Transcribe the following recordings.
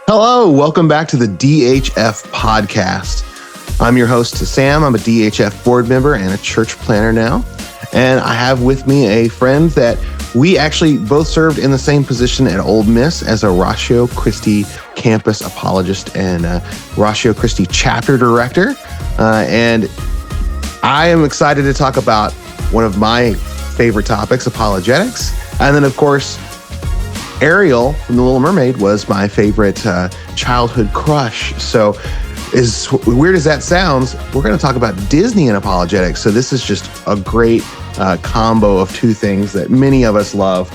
Hello, welcome back to the DHF podcast. I'm your host, Sam. I'm a DHF board member and a church planner now. And I have with me a friend that we actually both served in the same position at Ole Miss as a Ratio Christi campus apologist and Ratio Christi chapter director. And I am excited to talk about one of my favorite topics, apologetics. And then, of course, Ariel from The Little Mermaid was my favorite childhood crush. So as weird as that sounds, we're going to talk about Disney and apologetics. So this is just a great combo of two things that many of us love.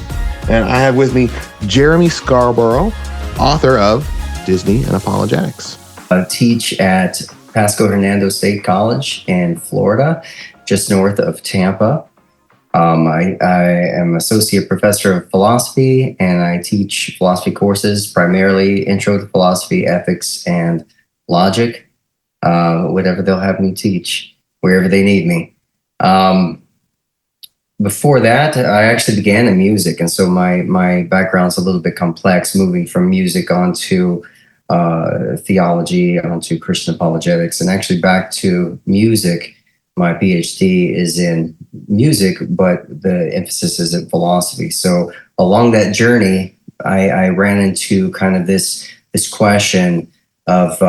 And I have with me Jeremy Scarbrough, author of Disney and Apologetics. I teach at Pasco Hernando State College in Florida, just north of Tampa. I am associate professor of philosophy, and I teach philosophy courses, primarily intro to philosophy, ethics, and logic, whatever they'll have me teach, wherever they need me. Before that, I actually began in music, and so my background's a little bit complex, moving from music onto theology, onto Christian apologetics, and actually back to music. My PhD is in music, but the emphasis is in philosophy. So along that journey, I ran into kind of this question of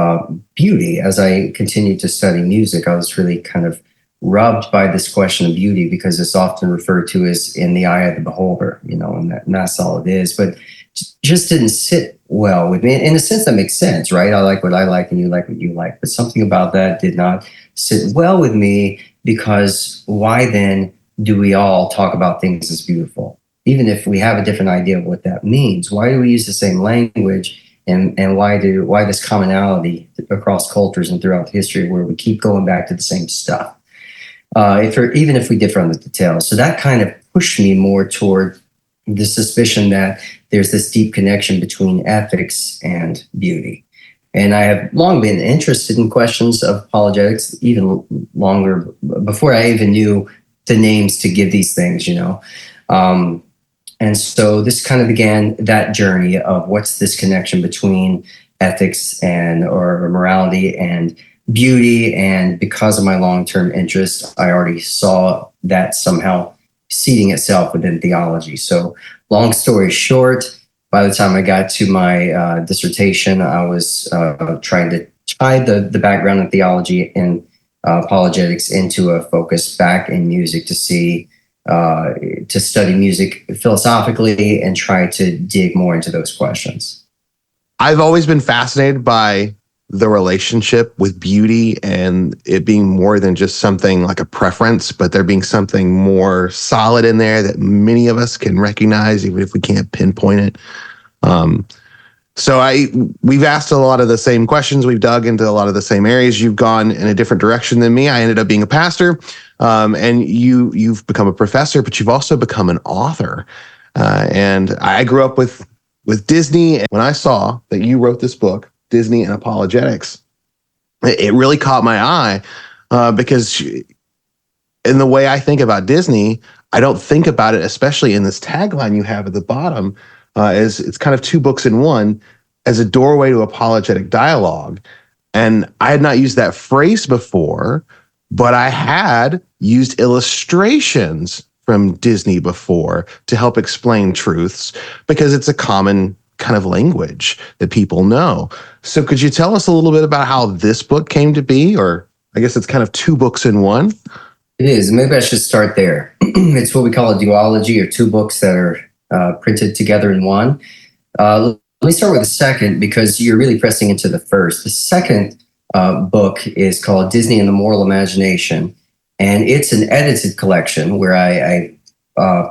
beauty. As I continued to study music, I was really kind of rubbed by this question of beauty because it's often referred to as in the eye of the beholder, and that's all it is. But just didn't sit well with me. In a sense, that makes sense, right? I like what I like and you like what you like. But something about that did not sit well with me, because why then do we all talk about things as beautiful? Even if we have a different idea of what that means, why do we use the same language? And why this commonality across cultures and throughout history where we keep going back to the same stuff? Even if we differ on the details. So that kind of pushed me more toward the suspicion that there's this deep connection between ethics and beauty. And I have long been interested in questions of apologetics, even longer before I even knew the names to give these things, And so this kind of began that journey of what's this connection between ethics or morality and beauty. And because of my long-term interest, I already saw that somehow seeding itself within theology. So long story short, by the time I got to my dissertation, I was trying to tie the background in theology and apologetics into a focus back in music to study music philosophically and try to dig more into those questions. I've always been fascinated by the relationship with beauty and it being more than just something like a preference, but there being something more solid in there that many of us can recognize, even if we can't pinpoint it. So we've asked a lot of the same questions. We've dug into a lot of the same areas. You've gone in a different direction than me. I ended up being a pastor, and you've become a professor, but you've also become an author. And I grew up with Disney. And when I saw that you wrote this book, Disney and Apologetics, it really caught my eye because in the way I think about Disney, I don't think about it, especially in this tagline you have at the bottom, as it's kind of two books in one, as a doorway to apologetic dialogue. And I had not used that phrase before, but I had used illustrations from Disney before to help explain truths because it's a common kind of language that people know. So could you tell us a little bit about how this book came to be? Or I guess it's kind of two books in one. It is. Maybe I should start there. It's what we call a duology, or two books that are printed together in one. Let me start with the second because you're really pressing into the first. The second book is called Disney and the Moral Imagination, and it's an edited collection where I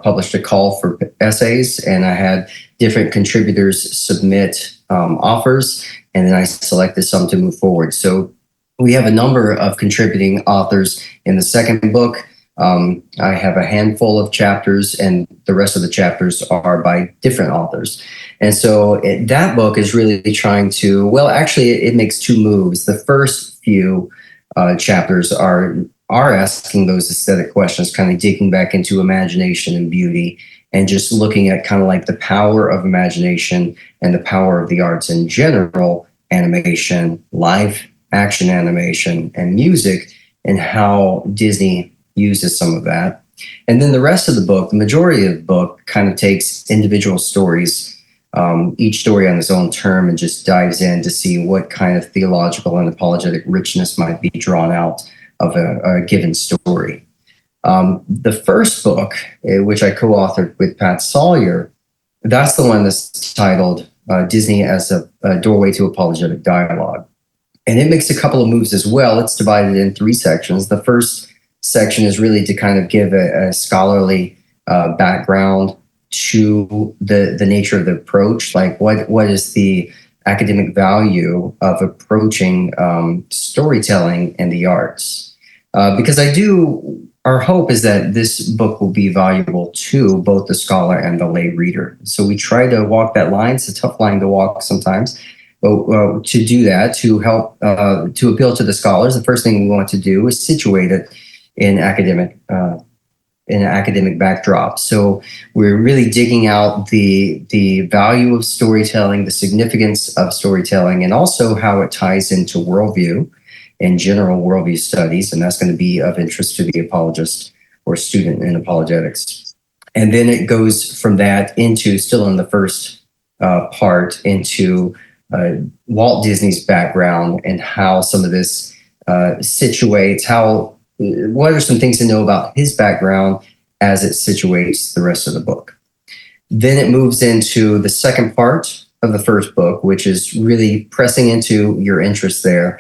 published a call for essays, and I had different contributors submit offers, and then I selected some to move forward. So we have a number of contributing authors in the second book. I have a handful of chapters, and the rest of the chapters are by different authors. And so that book is really trying to, well, actually, it makes two moves. The first few chapters are asking those aesthetic questions, kind of digging back into imagination and beauty and just looking at kind of like the power of imagination and the power of the arts in general, animation, live action animation, and music, and how Disney uses some of that. And then the rest of the book, the majority of the book, kind of takes individual stories, each story on its own term, and just dives in to see what kind of theological and apologetic richness might be drawn out of a given story. The first book, which I co-authored with Pat Sawyer, that's the one that's titled Disney as a Doorway to Apologetic Dialogue. And it makes a couple of moves as well. It's divided in 3 sections. The first section is really to kind of give a scholarly background to the nature of the approach. Like what is the academic value of approaching storytelling and the arts? Because our hope is that this book will be valuable to both the scholar and the lay reader. So we try to walk that line. It's a tough line to walk sometimes. But to do that, to help, to appeal to the scholars, the first thing we want to do is situate it in an academic backdrop. So we're really digging out the value of storytelling, the significance of storytelling, and also how it ties into worldview and general worldview studies. And that's going to be of interest to the apologist or student in apologetics. And then it goes from that into, still in the first part, into Walt Disney's background and how some of this situates, what are some things to know about his background as it situates the rest of the book. Then it moves into the second part of the first book, which is really pressing into your interest there.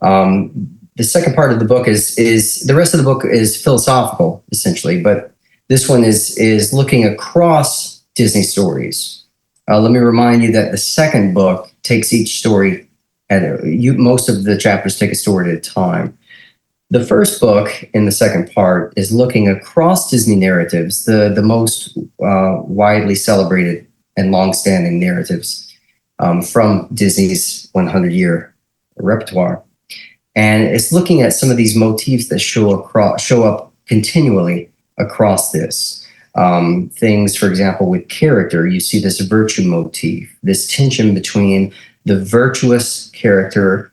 The second part of the book is the rest of the book is philosophical, essentially, but this one is looking across Disney stories. Let me remind you that the second book takes each story most of the chapters take a story at a time. The first book in the second part is looking across Disney narratives, the most widely celebrated and long-standing narratives from Disney's 100-year repertoire. And it's looking at some of these motifs that show up continually across this. Things, for example, with character, you see this virtue motif, this tension between the virtuous character,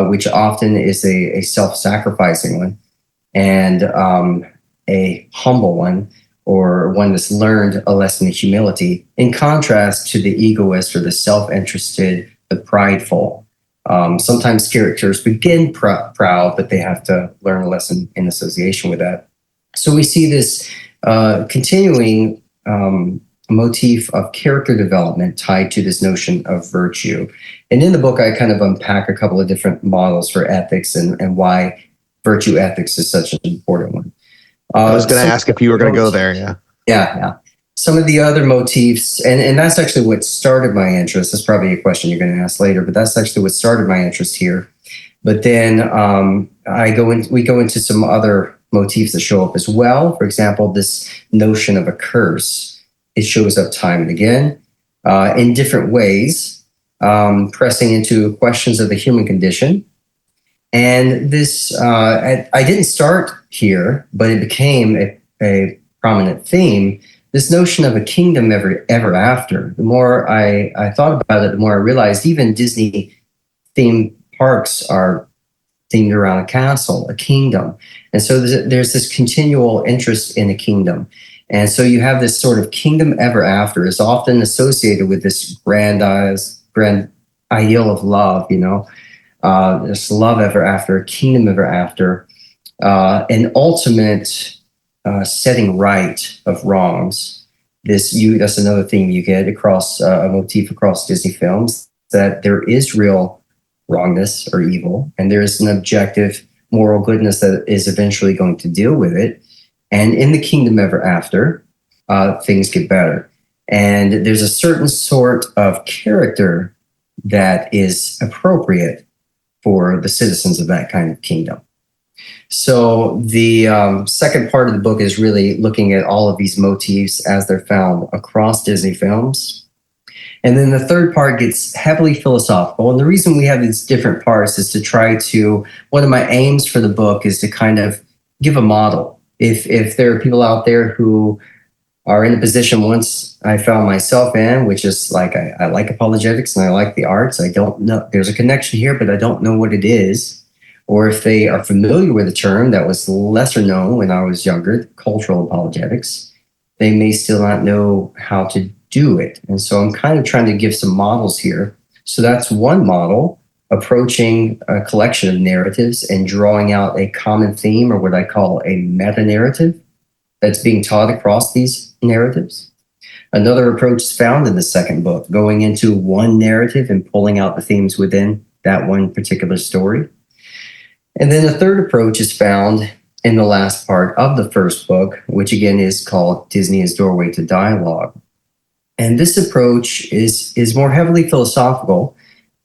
which often is a self-sacrificing one, and a humble one, or one that's learned a lesson of humility, in contrast to the egoist or the self-interested, the prideful. Sometimes characters begin proud, but they have to learn a lesson in association with that. So we see this continuing motif of character development tied to this notion of virtue. And in the book, I kind of unpack a couple of different models for ethics and why virtue ethics is such an important one. I was going to ask if you were going to go there. Yeah. Some of the other motifs, and that's actually what started my interest. That's probably a question you're going to ask later, but that's actually what started my interest here. But then we go into some other motifs that show up as well. For example, this notion of a curse. It shows up time and again in different ways, pressing into questions of the human condition. And this, I didn't start here, but it became a prominent theme. This notion of a kingdom ever after. The more I thought about it, the more I realized even Disney theme parks are themed around a castle, a kingdom. And so there's this continual interest in a kingdom. And so you have this sort of kingdom ever after is often associated with this grand ideal of love, this love ever after, kingdom ever after, an ultimate setting right of wrongs. That's another theme you get across a motif across Disney films, that there is real wrongness or evil, and there is an objective moral goodness that is eventually going to deal with it. And in the kingdom ever after, things get better. And there's a certain sort of character that is appropriate for the citizens of that kind of kingdom. So the second part of the book is really looking at all of these motifs as they're found across Disney films. And then the third part gets heavily philosophical. And the reason we have these different parts is to try to, one of my aims for the book is to kind of give a model. If there are people out there who are in a position once I found myself in, which is like, I like apologetics and I like the arts. I don't know, there's a connection here, but I don't know what it is. Or if they are familiar with a term that was lesser known when I was younger, cultural apologetics, they may still not know how to do it. And so I'm kind of trying to give some models here. So that's one model, approaching a collection of narratives and drawing out a common theme, or what I call a meta-narrative, that's being taught across these narratives. Another approach is found in the second book, going into one narrative and pulling out the themes within that one particular story. And then a third approach is found in the last part of the first book, which again is called Disney as Doorway to Dialogue. And this approach is more heavily philosophical,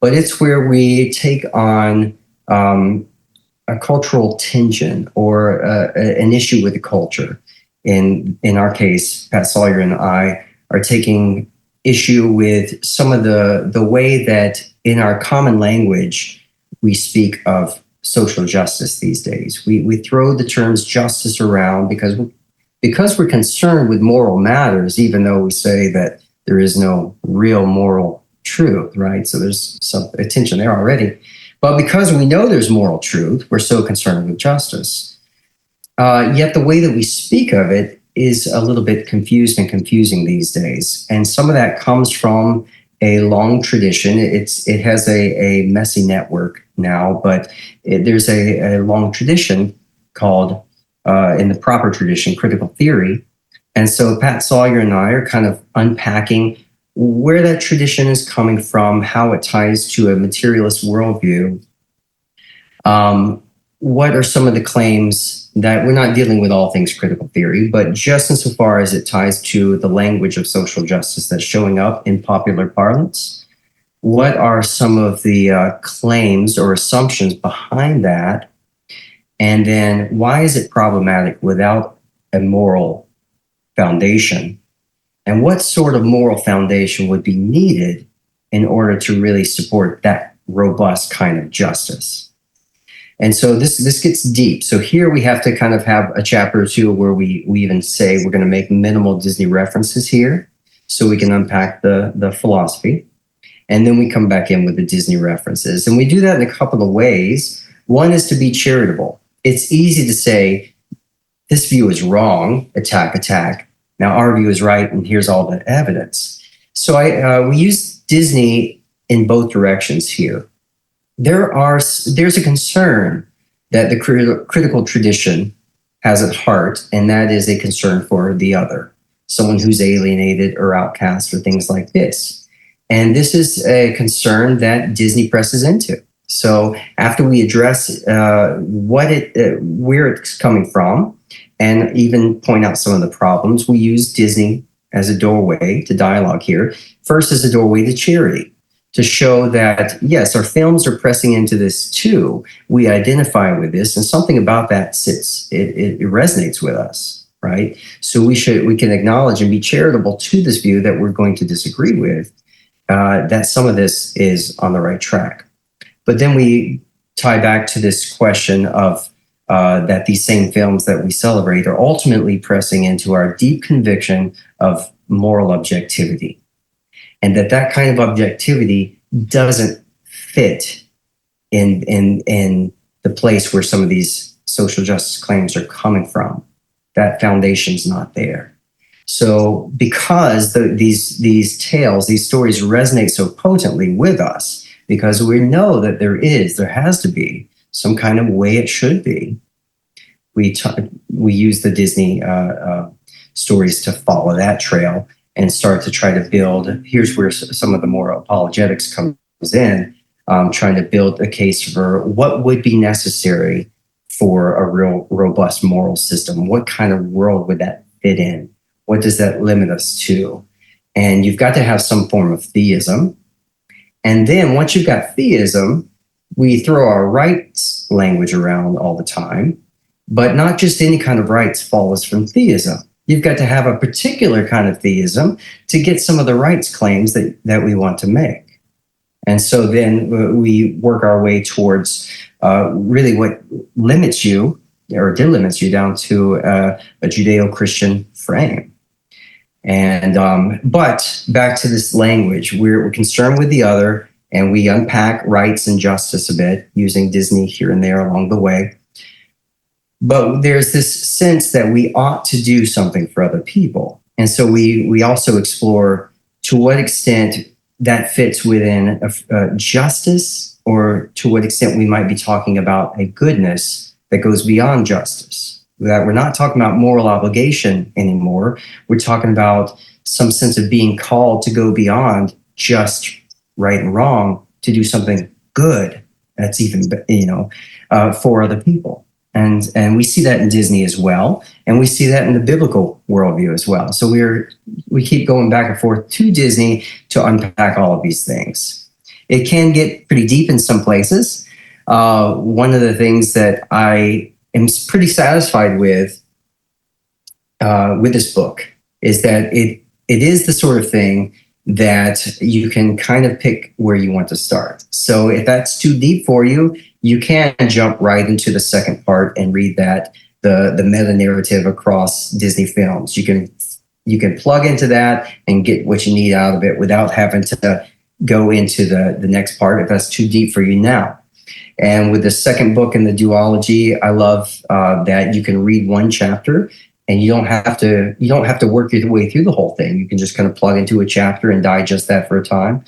but it's where we take on a cultural tension or an issue with the culture. In our case, Pat Sawyer and I are taking issue with some of the way that in our common language we speak of social justice these days. We throw the terms justice around because we're concerned with moral matters, even though we say that there is no real moral truth, right? So there's some attention there already. But because we know there's moral truth, we're so concerned with justice. Yet the way that we speak of it is a little bit confused and confusing these days. And some of that comes from a long tradition. It has a messy network now, but there's a long tradition called, in the proper tradition, critical theory. And so Pat Sawyer and I are kind of unpacking where that tradition is coming from, how it ties to a materialist worldview. What are some of the claims that we're not dealing with all things critical theory, but just insofar as it ties to the language of social justice that's showing up in popular parlance? What are some of the claims or assumptions behind that? And then why is it problematic without a moral foundation? And what sort of moral foundation would be needed in order to really support that robust kind of justice? And so this gets deep. So here we have to kind of have a chapter or two where we even say we're going to make minimal Disney references here so we can unpack the philosophy. And then we come back in with the Disney references. And we do that in a couple of ways. One is to be charitable. It's easy to say, this view is wrong, attack. Now our view is right, and here's all the evidence. So we use Disney in both directions here. There's a concern that the critical tradition has at heart, and that is a concern for the other, someone who's alienated or outcast or things like this. And this is a concern that Disney presses into. So after we address where it's coming from, and even point out some of the problems, we use Disney as a doorway to dialogue here. First, as a doorway to charity, to show that, yes, our films are pressing into this too. We identify with this, and something about that it resonates with us, right? So we can acknowledge and be charitable to this view that we're going to disagree with, that some of this is on the right track. But then we tie back to this question of that these same films that we celebrate are ultimately pressing into our deep conviction of moral objectivity. And that kind of objectivity doesn't fit in the place where some of these social justice claims are coming from. That foundation's not there. So because these tales, these stories resonate so potently with us, because we know that there has to be some kind of way it should be, we use the Disney stories to follow that trail and start to try to build. Here's where some of the moral apologetics comes in, trying to build a case for what would be necessary for a real robust moral system. What kind of world would that fit in? What does that limit us to? And you've got to have some form of theism. And then once you've got theism, we throw our rights language around all the time, but not just any kind of rights follows from theism. You've got to have a particular kind of theism to get some of the rights claims that we want to make. And so then we work our way towards really what limits you, or delimits you down to a Judeo-Christian frame. And but back to this language, we're concerned with the other, and we unpack rights and justice a bit using Disney here and there along the way. But there's this sense that we ought to do something for other people. And so we also explore to what extent that fits within justice, or to what extent we might be talking about a goodness that goes beyond justice. That we're not talking about moral obligation anymore. We're talking about some sense of being called to go beyond just right and wrong, to do something good that's even, for other people. And we see that in Disney as well, and we see that in the biblical worldview as well. So we keep going back and forth to Disney to unpack all of these things. It can get pretty deep in some places. One of the things that I am pretty satisfied with this book is that it is the sort of thing that you can kind of pick where you want to start. So if that's too deep for you, you can jump right into the second part and read that, the meta narrative across Disney films. You can plug into that and get what you need out of it without having to go into the next part if that's too deep for you now. And with the second book in the duology, I love that you can read one chapter and you don't have to work your way through the whole thing. You can just kind of plug into a chapter and digest that for a time,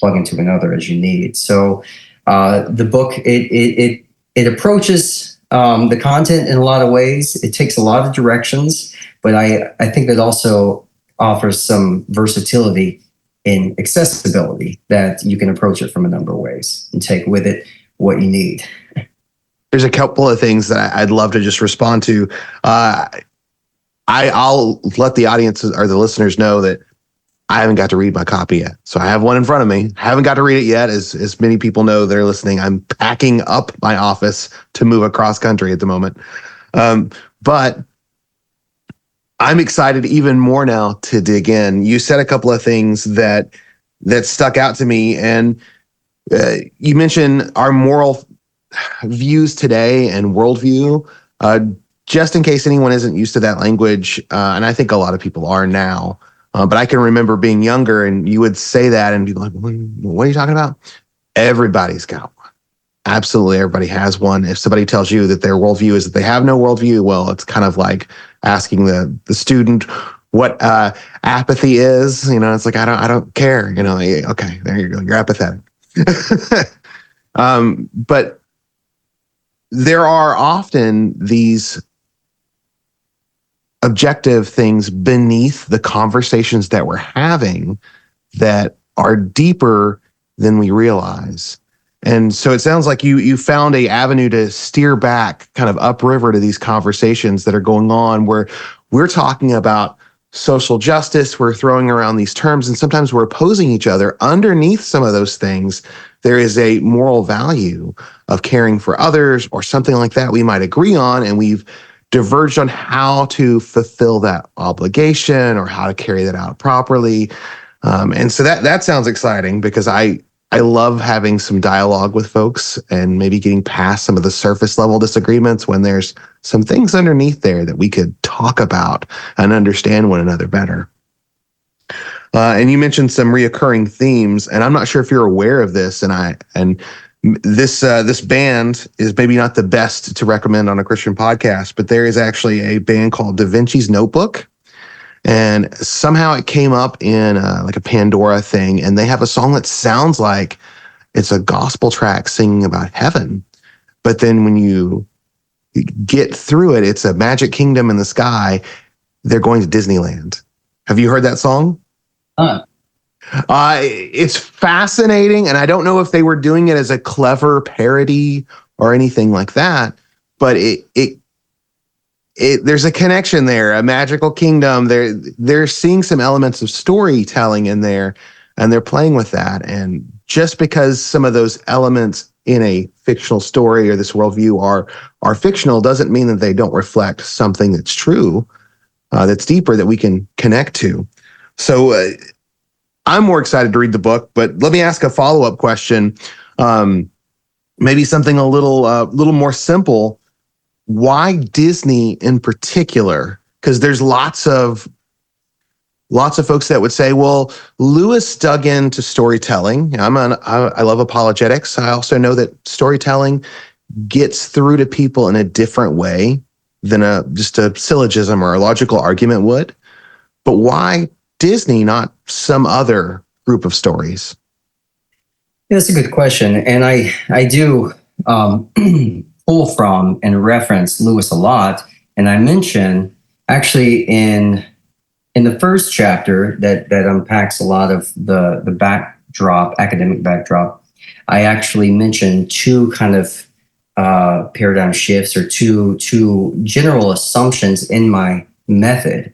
plug into another as you need. So the book, it approaches the content in a lot of ways. It takes a lot of directions, but I think that also offers some versatility in accessibility, that you can approach it from a number of ways and take with it what you need. There's a couple of things that I'd love to just respond to. I'll let the audience or the listeners know that I haven't got to read my copy yet. So I have one in front of me. I haven't got to read it yet. As many people know that are listening, I'm packing up my office to move across country at the moment. But I'm excited even more now to dig in. You said a couple of things that stuck out to me, and you mentioned our moral views today and worldview. Just in case anyone isn't used to that language, and I think a lot of people are now, but I can remember being younger and you would say that and be like, what are you talking about? Everybody's got one. Absolutely, everybody has one. If somebody tells you that their worldview is that they have no worldview, well, it's kind of like asking the student what apathy is. It's like, I don't care. Okay, there you go. You're apathetic. But there are often these objective things beneath the conversations that we're having that are deeper than we realize. And so it sounds like you found a avenue to steer back kind of upriver to these conversations that are going on, where we're talking about social justice, we're throwing around these terms, and sometimes we're opposing each other. Underneath some of those things, there is a moral value of caring for others or something like that we might agree on, and we've diverged on how to fulfill that obligation or how to carry that out properly. And so that sounds exciting, because I love having some dialogue with folks and maybe getting past some of the surface level disagreements when there's some things underneath there that we could talk about and understand one another better. And you mentioned some reoccurring themes, and I'm not sure if you're aware of this, and this band is maybe not the best to recommend on a Christian podcast, but there is actually a band called Da Vinci's Notebook. And somehow it came up in like a Pandora thing, and they have a song that sounds like it's a gospel track singing about heaven. But then when you get through it, it's a magic kingdom in the sky. They're going to Disneyland. Have you heard that song? It's fascinating, and I don't know if they were doing it as a clever parody or anything like that, but there's a connection there, a magical kingdom. They're seeing some elements of storytelling in there, and they're playing with that. And just because some of those elements in a fictional story or this worldview are fictional doesn't mean that they don't reflect something that's true, that's deeper, that we can connect to. So I'm more excited to read the book, but let me ask a follow-up question. Maybe something a little more simple. Why Disney in particular? Because there's lots of lots of folks that would say, well, Lewis dug into storytelling. I love apologetics. I also know that storytelling gets through to people in a different way than just a syllogism or a logical argument would. But why Disney, not some other group of stories? Yeah, that's a good question. And I do pull from and reference Lewis a lot. And I mention actually in the first chapter that unpacks a lot of the backdrop, academic backdrop, I actually mentioned two kind of paradigm shifts, or two general assumptions in my method,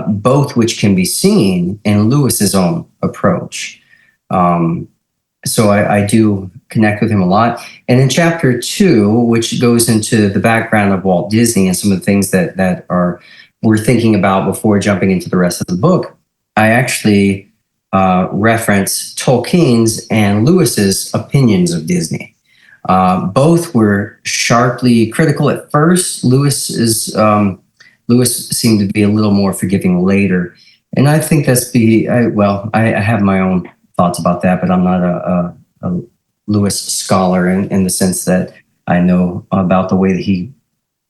both which can be seen in Lewis's own approach. So I do connect with him a lot. And in chapter 2, which goes into the background of Walt Disney and some of the things that we're thinking about before jumping into the rest of the book, I actually reference Tolkien's and Lewis's opinions of Disney. Both were sharply critical at first. Lewis seemed to be a little more forgiving later. And I think that's I have my own thoughts about that, but I'm not a Lewis scholar in the sense that I know about the way that he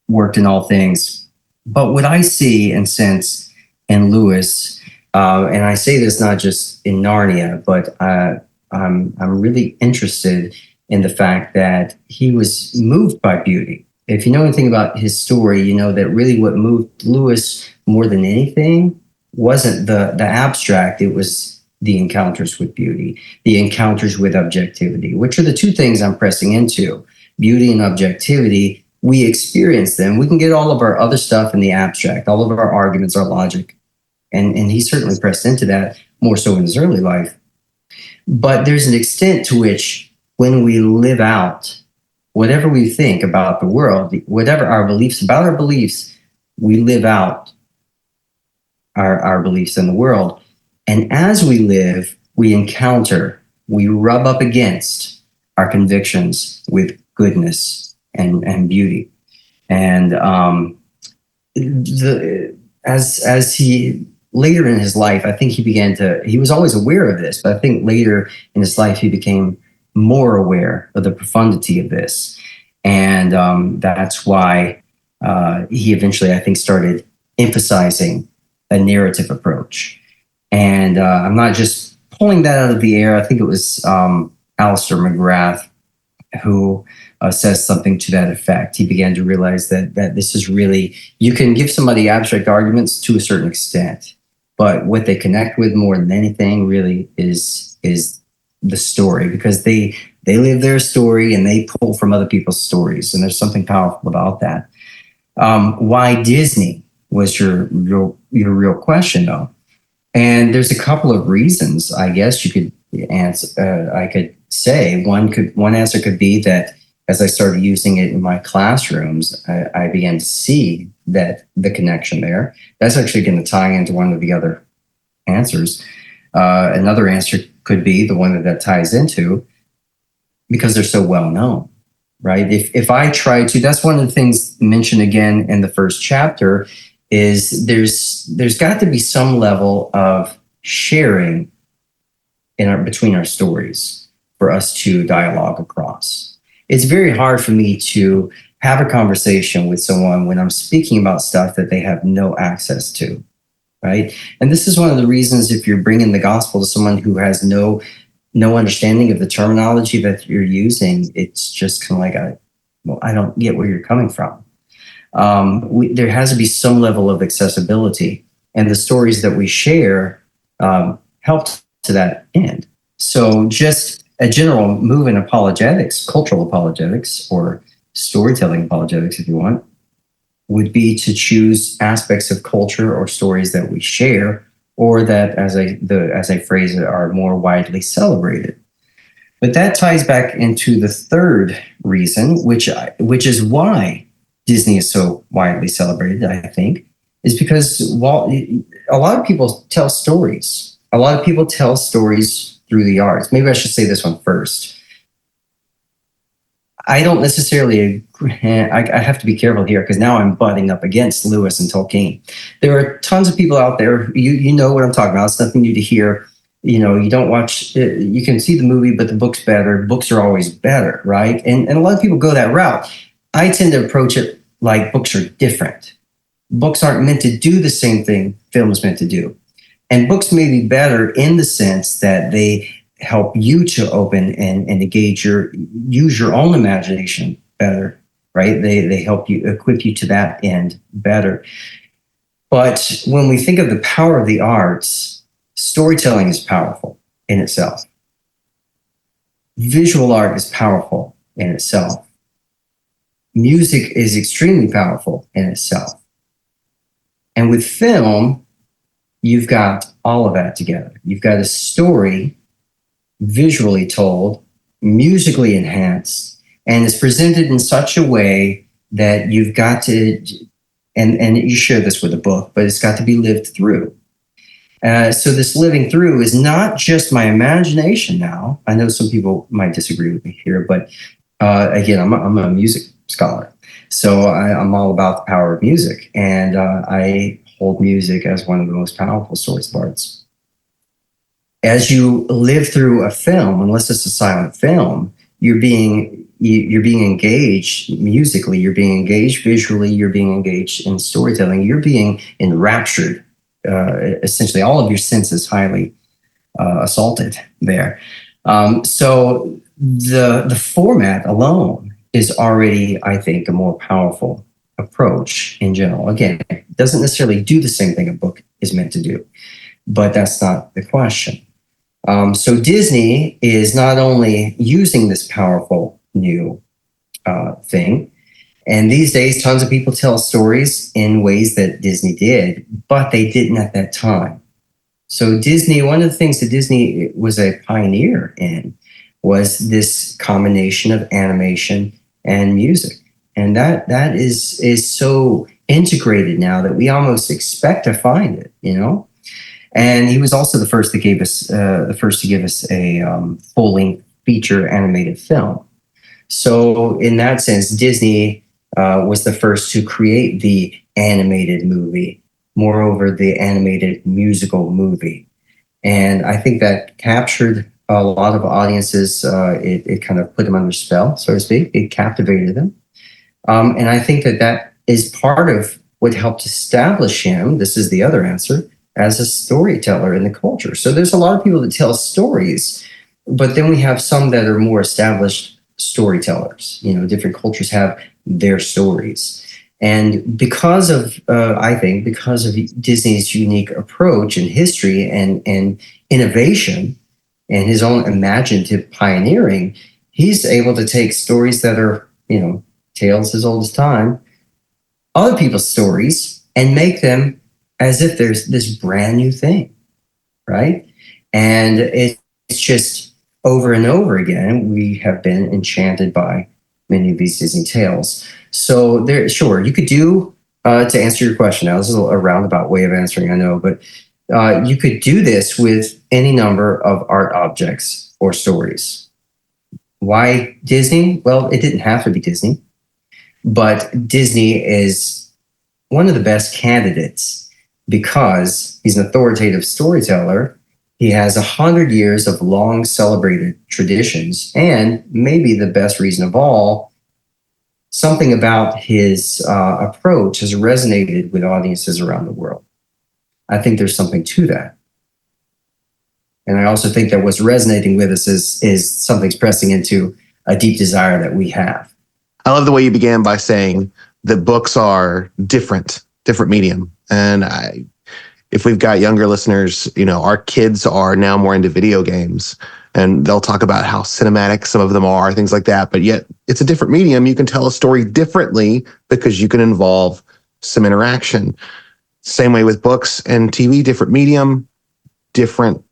worked in all things. But what I see and sense in Lewis, and I say this not just in Narnia, but I'm really interested in the fact that he was moved by beauty. If you know anything about his story, you know that really what moved Lewis more than anything wasn't the abstract. It was the encounters with beauty, the encounters with objectivity, which are the two things I'm pressing into. Beauty and objectivity, we experience them. We can get all of our other stuff in the abstract, all of our arguments, our logic. And he certainly pressed into that more so in his early life. But there's an extent to which when we live out whatever we think about the world, whatever our beliefs, we live out our beliefs in the world. And as we live, we encounter, we rub up against our convictions with goodness and beauty. And as he later in his life, I think he was always aware of this, but I think later in his life, he became more aware of the profundity of this. And that's why he eventually, I think, started emphasizing a narrative approach. And I'm not just pulling that out of the air. I think it was Alister McGrath who says something to that effect. He began to realize that this is really, you can give somebody abstract arguments to a certain extent, but what they connect with more than anything really is the story, because they live their story and they pull from other people's stories. And there's something powerful about that. Why Disney was your real question, though. And there's a couple of reasons, I guess you could answer. I could say one answer could be that as I started using it in my classrooms, I began to see that the connection there. That's actually going to tie into one of the other answers. Another answer could be the one that ties into, because they're so well known, right? If I try to, that's one of the things mentioned again in the first chapter, is there's got to be some level of sharing between our stories for us to dialogue across. It's very hard for me to have a conversation with someone when I'm speaking about stuff that they have no access to, right? And this is one of the reasons, if you're bringing the gospel to someone who has no understanding of the terminology that you're using, it's just kind of like, I don't get where you're coming from. There has to be some level of accessibility, and the stories that we share help to that end. So just a general move in apologetics, cultural apologetics, or storytelling apologetics, if you want, would be to choose aspects of culture or stories that we share, or that, as I phrase it, are more widely celebrated. But that ties back into the third reason, which is why Disney is so widely celebrated, I think, is because a lot of people tell stories. A lot of people tell stories through the arts. Maybe I should say this one first. I don't necessarily agree. I have to be careful here because now I'm butting up against Lewis and Tolkien. There are tons of people out there. You know what I'm talking about. It's nothing new to hear. You don't watch. You can see the movie, but the book's better. Books are always better, right? And a lot of people go that route. I tend to approach it like books are different. Books aren't meant to do the same thing film is meant to do, and books may be better in the sense that they help you to open and engage use your own imagination better, right? They help you, equip you to that end better. But when we think of the power of the arts, storytelling is powerful in itself. Visual art is powerful in itself. Music is extremely powerful in itself. And with film, you've got all of that together. You've got a story visually told, musically enhanced, and it's presented in such a way that you've got to, and you share this with a book, but it's got to be lived through. So this living through is not just my imagination now. I know some people might disagree with me here, but again, I'm a music scholar. So I'm all about the power of music, and I hold music as one of the most powerful source of arts. As you live through a film, unless it's a silent film, you're being engaged musically, you're being engaged visually, you're being engaged in storytelling, you're being enraptured. Essentially, all of your senses highly assaulted there. So the format alone is already, I think, a more powerful approach in general. Again, it doesn't necessarily do the same thing a book is meant to do, but that's not the question. So Disney is not only using this powerful new thing, and these days tons of people tell stories in ways that Disney did, but they didn't at that time. So Disney, one of the things that Disney was a pioneer in was this combination of animation and music. And that is so integrated now that we almost expect to find it, And he was also the first to give us a full-length feature animated film. So in that sense, Disney was the first to create the animated movie, moreover, the animated musical movie. And I think that captured a lot of audiences. It kind of put them under spell, so to speak. It captivated them. And I think that is part of what helped establish him. This is the other answer, as a storyteller in the culture. So there's a lot of people that tell stories, but then we have some that are more established storytellers. Different cultures have their stories. And because of Disney's unique approach in history and innovation and his own imaginative pioneering, he's able to take stories that are, tales as old as time, other people's stories, and make them as if there's this brand new thing, right? And it's just over and over again, we have been enchanted by many of these Disney tales. So sure, you could do, to answer your question, now this is a roundabout way of answering, I know, but you could do this with any number of art objects or stories. Why Disney? Well, it didn't have to be Disney, but Disney is one of the best candidates because he's an authoritative storyteller. He has 100 years of long celebrated traditions, and maybe the best reason of all, something about his approach has resonated with audiences around the world. I think there's something to that. And I also think that what's resonating with us is something's pressing into a deep desire that we have. I love the way you began by saying that books are different medium. And if we've got younger listeners, our kids are now more into video games, and they'll talk about how cinematic some of them are, things like that. But yet it's a different medium. You can tell a story differently because you can involve some interaction. Same way with books and TV, different medium, different.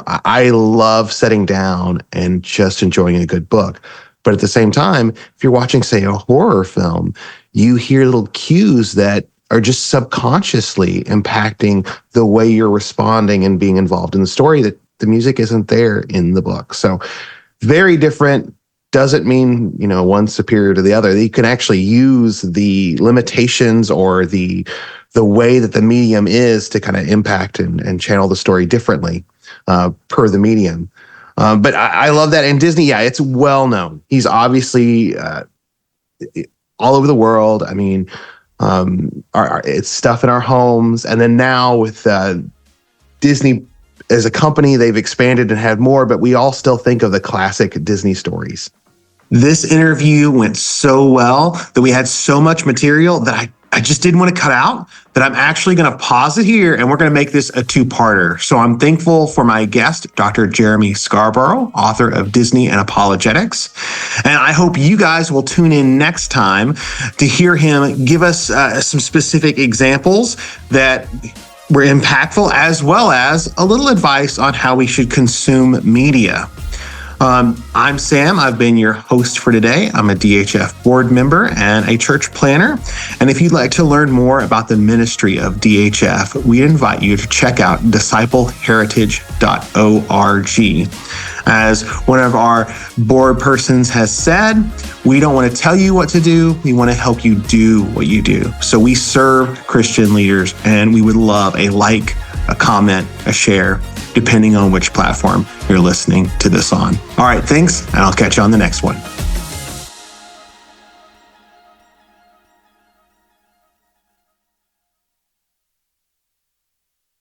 I love sitting down and just enjoying a good book. But at the same time, if you're watching, say, a horror film, you hear little cues that are just subconsciously impacting the way you're responding and being involved in the story that the music isn't there in the book. So very different. doesn't mean, one's superior to the other. You can actually use the limitations or the way that the medium is to kind of impact and channel the story differently per the medium. But I love that. And Disney, yeah, it's well known. He's obviously all over the world. I mean, it's stuff in our homes. And then now with Disney as a company, they've expanded and had more, but we all still think of the classic Disney stories. This interview went so well that we had so much material that I just didn't want to cut out, that I'm actually going to pause it here and we're going to make this a two-parter. So I'm thankful for my guest, Dr. Jeremy Scarbrough, author of Disney and Apologetics. And I hope you guys will tune in next time to hear him give us some specific examples that were impactful, as well as a little advice on how we should consume media. I'm Sam. I've been your host for today. I'm a DHF board member and a church planner. And if you'd like to learn more about the ministry of DHF, we invite you to check out discipleheritage.org. As one of our board persons has said, we don't want to tell you what to do. We want to help you do what you do. So we serve Christian leaders, and we would love a like, a comment, a share, depending on which platform you're listening to this on. All right, thanks, and I'll catch you on the next one.